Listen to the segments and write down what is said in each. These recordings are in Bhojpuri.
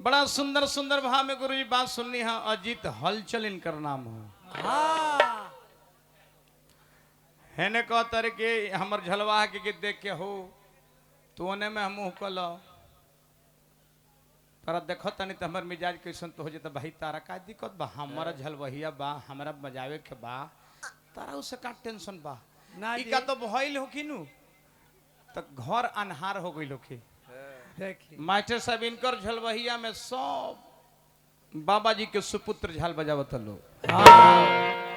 बड़ा सुंदर सुंदर भाव में गुरुजी बात सुननी है। अजीत हलचल इनकर नाम है। हाँ हेने कह तर के हमर झलवा के देख के हो तो ओने में हम कल पर देखो तनी तो हमर मिजाज कैसन तो हो जाता भाई तारा का दिक्कत बा हमारा झलवहिया बा हमरा बजावे के बा तारा उसे का टेंशन बा ना ई जी। का तो भइल हो कि नु तो घर अनहार हो गइल होखी। देखिए मास्टर साहब इनकर झलवहिया में सब बाबा जी के सुपुत्र झाल बजावत लोग। हाँ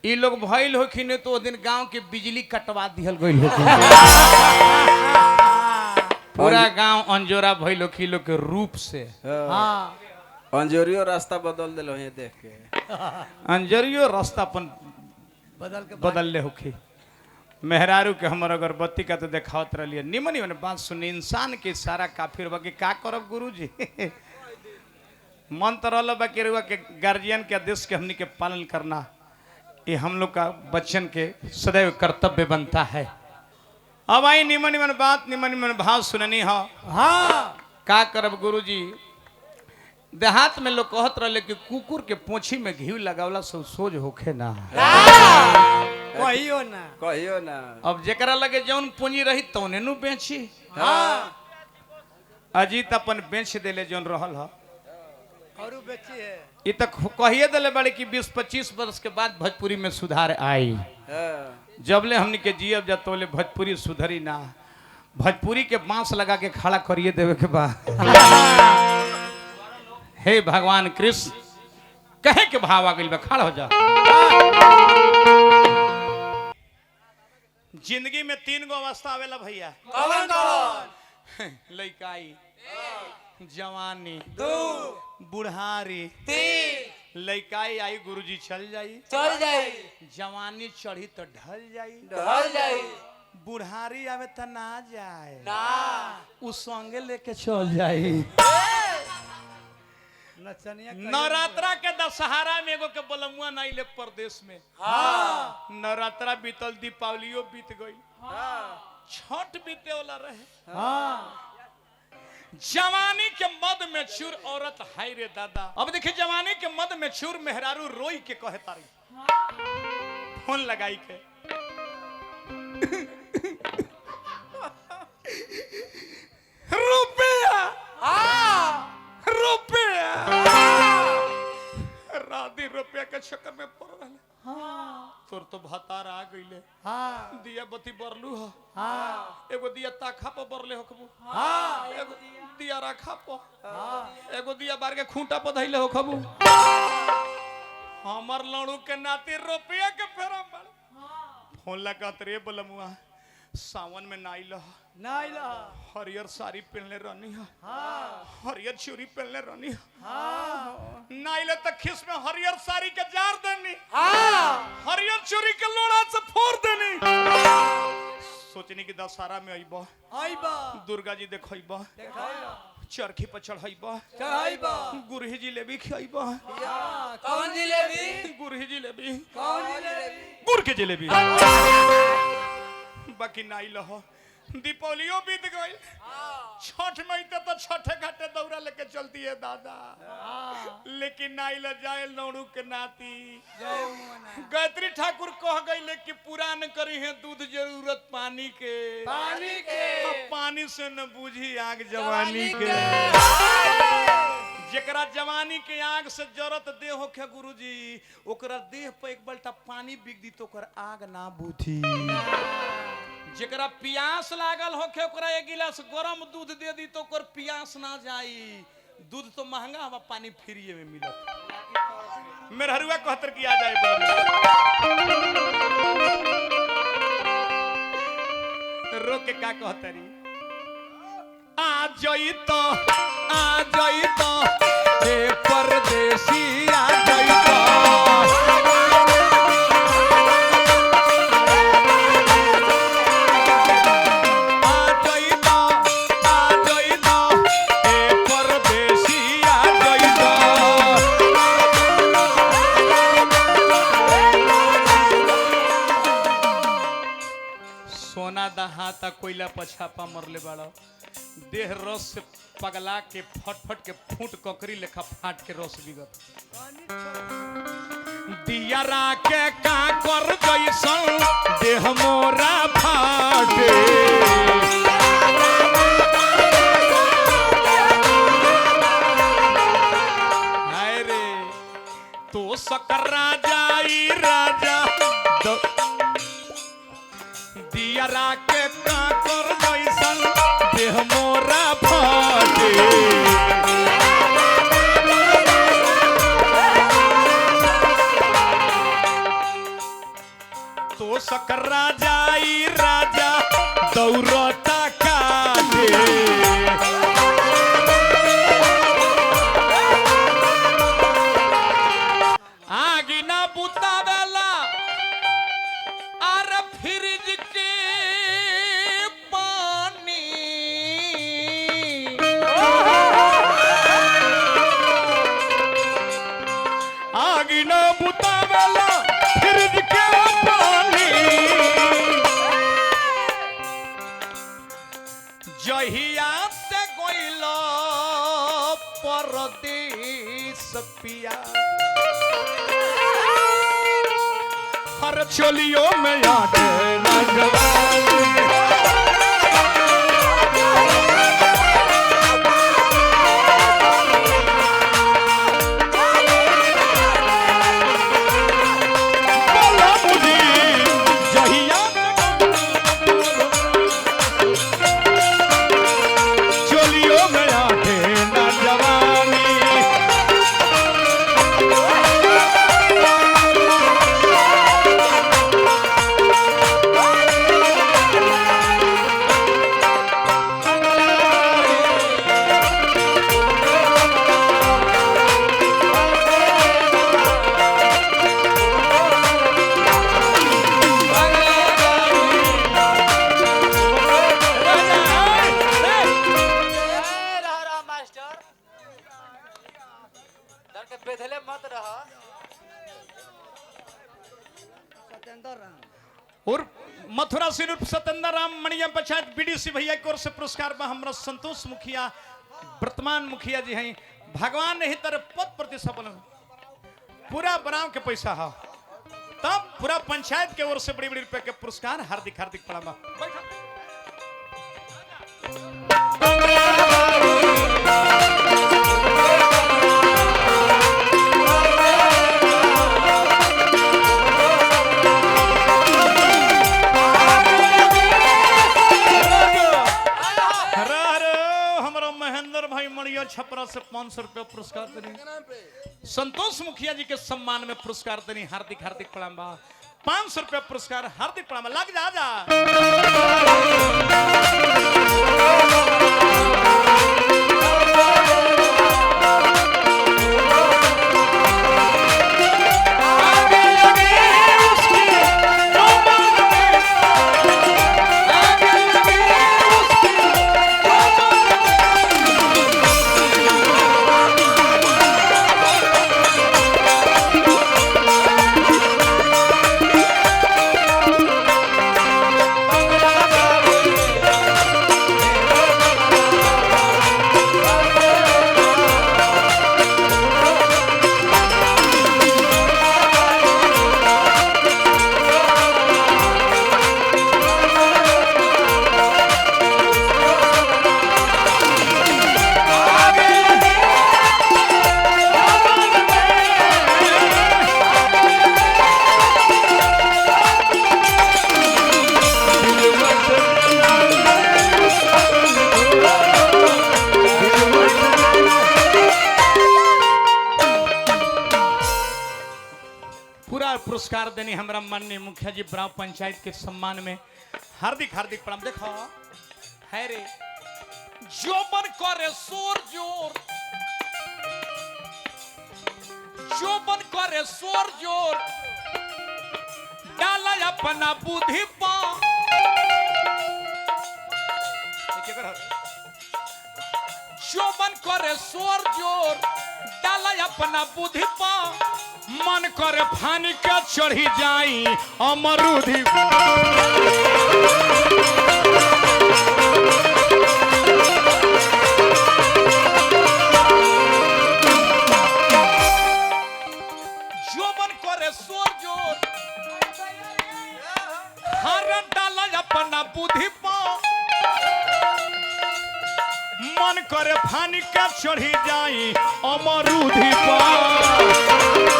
ई लोग भइल होखी ने तो ओ दिन गांव के बिजली कटवा दिहल गइल होखी। पूरा गांव अंजोरा भइल होखी लोग के रूप से। हाँ अंजोरियो रास्ता बदल दिलो है देख के। अंजरियो रास्ता अपन बदल के बदल ले होखी। मेहरारू के हमर अगरबत्ती का तो देखावत रहिए निमन निमन बात सुनी इंसान के सारा काफिर बा के का करब गुरुजी। मन तो रहल बा के रुआ के गार्जियन के आदेश के हमनी के पालन करना ये हम लोग का बच्चन के सदैव कर्तव्य बनता है। अब आई निमन निमन बात निमन निमन भाव सुननी हो। हाँ का करब गुरुजी देहात में लोग कहत रहे कि कुकुर के पोछी में घी लगावला से सोज होखे ना। कहियो ना कहियो ना। अब जेकरा लगे जौन पूंजी रही तौने नु बेची। हाँ अजीत अपन बेच देले जौन रहल ह और बेची है ई तक कहिए देले बड़े कि 20-25 वर्ष के बाद भोजपुरी में सुधार आई। जबले हमनी के जियब जा तोले भोजपुरी सुधरी ना भोजपुरी के बांस लगा के खड़ा करिए देवे के बा। हे भगवान कृष्ण कहे के भाव आ गइल बा खड़ा हो जा। जिंदगी में 3 गो अवस्था आवेला भैया। कौन कौन लइकाई जवानी दो बुढ़ारी तीन लइकाई आई गुरुजी चल जाई चल जाई जवानी चढ़ी तो ढल जाई ढल जाई बुढ़ारी आवे तो ना जाए ना उ संगे लेके चल जाई। नचनिया नवरात्रा के दशहरा में एगो के बलमुआ नहीं ले परदेश में। हाँ नवरात्रा बीतल दीपावलियो बीत गई हाँ छठ बीते वाला रहे। हाँ जवानी के मद में चूर औरत हाय रे दादा। अब देखिए जवानी के मद में चूर मेहरारू रोई के कहे तारी फोन लगाई के रुपया रुपया राधी रुपया के चक्कर में पड़ रहे तोर तो भतार आ गईले हाँ दिया बत्ती बरलू ह हाँ एगो दिया ताखा पर बरले होखबू हाँ एगो दिया रखा पर एगो दिया बार के खूंटा पर धइले होखबू। हमर लड़ू के नाती रुपया के फेरा मार फोन लगात रे बलमुआ सावन में नाइल नहीं ला हरियर साड़ी पहनले रहनी है हाँ हरियर चूड़ी पहनले रहनी है हाँ नाइले तक खिस में हरियर साड़ी के जार देनी हाँ हरियर चूड़ी के लोड़ा से फोड़ देनी। सोचनी कि दशहरा में अइबा आइबा दुर्गा जी देखइबा देखाइबा चरखी पर चढ़ाइबा चढ़ाइबा गुरही जिलेबी खियाइबा कौन जिलेबी गुरही जिलेबी कौन जिलेबी गुड़ के जिलेबी बाकी नाई लहो दीपावलियों बीत गई छठ में तो छठे घाटे दौरा लेके चलती है दादा लेकिन नाई ल जाए लौड़ू के नाती गायत्री ठाकुर कह गई कि पुरान करी है दूध जरूरत पानी के अब पानी से न बूझी आग जवानी के जकरा जवानी के आग से जरत देह होखे गुरुजी ओकरा देह पे एक बल्टा पानी बिक दी तो ओकर आग ना बुझी। जकरा प्यास लागल होखे ओकरा एक गिलास गरम दूध दे दी तो ओकर प्यास ना जाई। दूध तो महंगा हवा पानी फ्री में मिलत। मेरे हरुआ कहतर की आ जाए रोक के का कहतरी आ जाई तो हे परदेसी आ जाई तो सोना दहाता कोयला पछापा मरले बाड़ा देह रस से पगला के फट के फूट ककरी लेखा फाट के रस बिगत दिया राके का कर जैसन देह मोरा फाटे हाय रे तो सकर राजा ई राजा दिया राके का कर जैसन देह मोरा फाटे तो सकर राजा ई राजा दौरता काटे आगी ना बुतावेला आर फ्रिज के पानी आगी ना बुतावेला फ्रिज के पानी जहिया से गोइलो परदेश पिया हर चोलियों में आके चोलियों में आके ना जवानी बेधले मत रहा और मथुरा से सत्येंद्र राम मणिया पंचायत बीडीसी भैया की ओर से पुरस्कार में हमरा संतोष मुखिया वर्तमान मुखिया जी हैं भगवान नहीं तरफ पद प्रतिष्ठा पूरा बनाव के पैसा है तब पूरा पंचायत के ओर से बड़ी बड़ी रुपए के पुरस्कार हार्दिक हार्दिक प्रणाम छपरा से 500 रुपया पुरस्कार देनी संतोष मुखिया जी के सम्मान में पुरस्कार देनी हार्दिक हार्दिक प्रणाम 500 रुपया पुरस्कार हार्दिक प्रणाम लग जा पुरस्कार देनी हमारा माननीय मुखिया जी ब्राव पंचायत के सम्मान में हार्दिक हार्दिक प्रणाम देखो है रे जोबन करे शोर जोर जोबन करे शोर जोर डाला अपना बुद्धि पा जोबन करे शोर जोर डाला अपना बुद्धि पा मन करे फानी के चढ़ी जाई अमरूदी चढ़ी जाई अमरूदी पर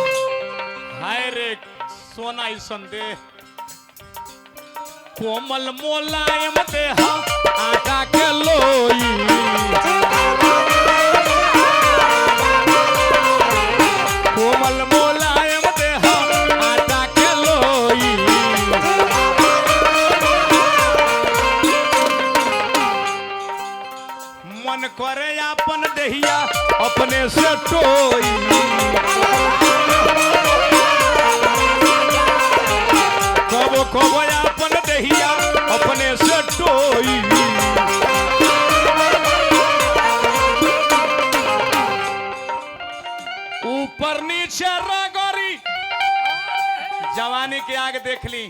हाय रे सोना ई संदेह कोमल मोलायम देहा आटा के लोई कोमल मोलायम देहा आटा के लोई मन करे अपन देहिया अपने से टोई कबो कबो अपन देहिया अपने से टोई ऊपर नीचे रगड़ी जवानी के आगे देख ली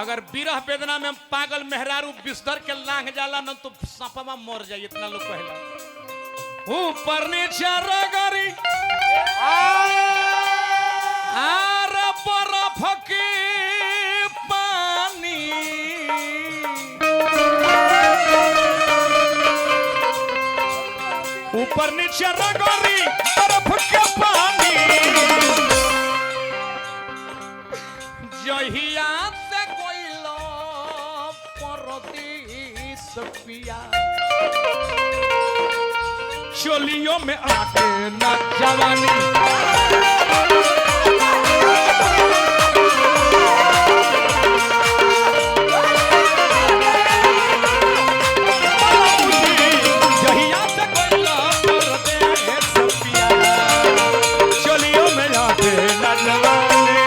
अगर विरह वेदना में पागल मेहरारू बिस्तर के लांग जाला न तो सांपवा मर जाए इतना लोग कहला ऊपर नीचे रगड़ी आर बर्फ की पानी ऊपर नीचे रगड़ी बर्फ के पानी जहिया से कोइलो परदेस पिया चोलियों में आके न जवानी जहिया से कोइलो परदेस पिया चोलियों में आके न जवानी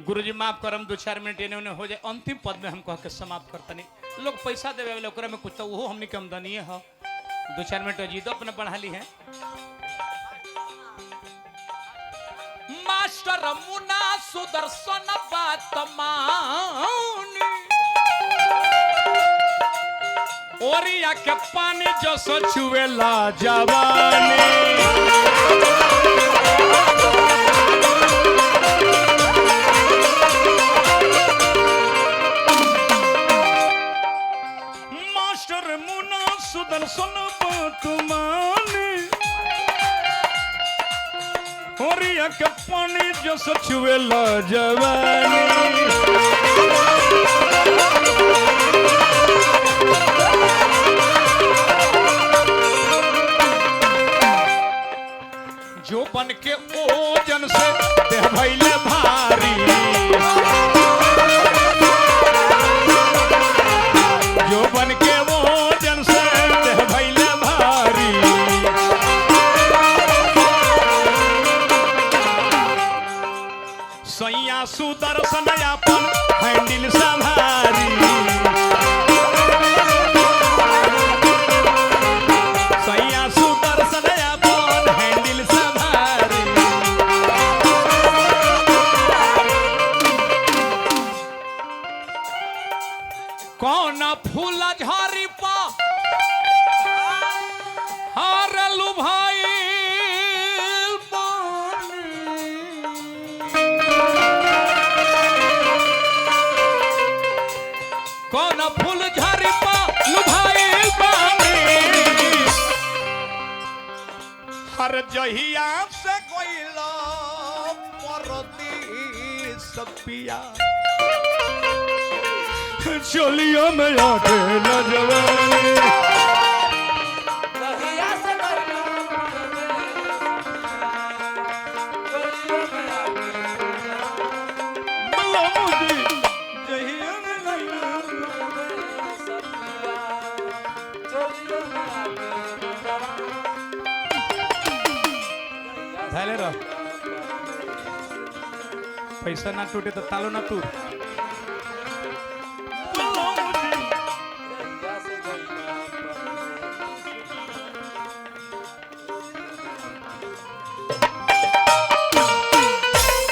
गुरुजी माफ करम 2-4 मिनट एने ओने हो जाए अंतिम पद में हम कह के समाप्त करतनी लोग पैसा देवे वाले ओकरा में कुछ तो वो हमनी के आमदनी है 2-4 मिनट अजीत अपने बढ़ा ली है मास्टर मुना सुदर्शन बात मानी ओरिया के पानी जो सचुएला जवानी सुदर्शन बात मानी ओरिया के पानी जो सचुएला जवानी जो बन के ओजन से देह भइले भारी जो बन के ओजन से देह भइले भारी सैया सुदर्शन अपन हैंडल संभारी सैया सुदर्शन अपन हैंडल संभारी कौन फूल झरी पा हारलू भाई कौन फूल झरी पा लुभाई पानी हर जहिया से कोइला परदेस पिया चोलियों में आके नजवानी कहिया से करिया चोलियों में आके मला मुझे जहिया में लगा सतिया चोलियों में आके झाले रह पैसा ना टूटे तो तालो ना तू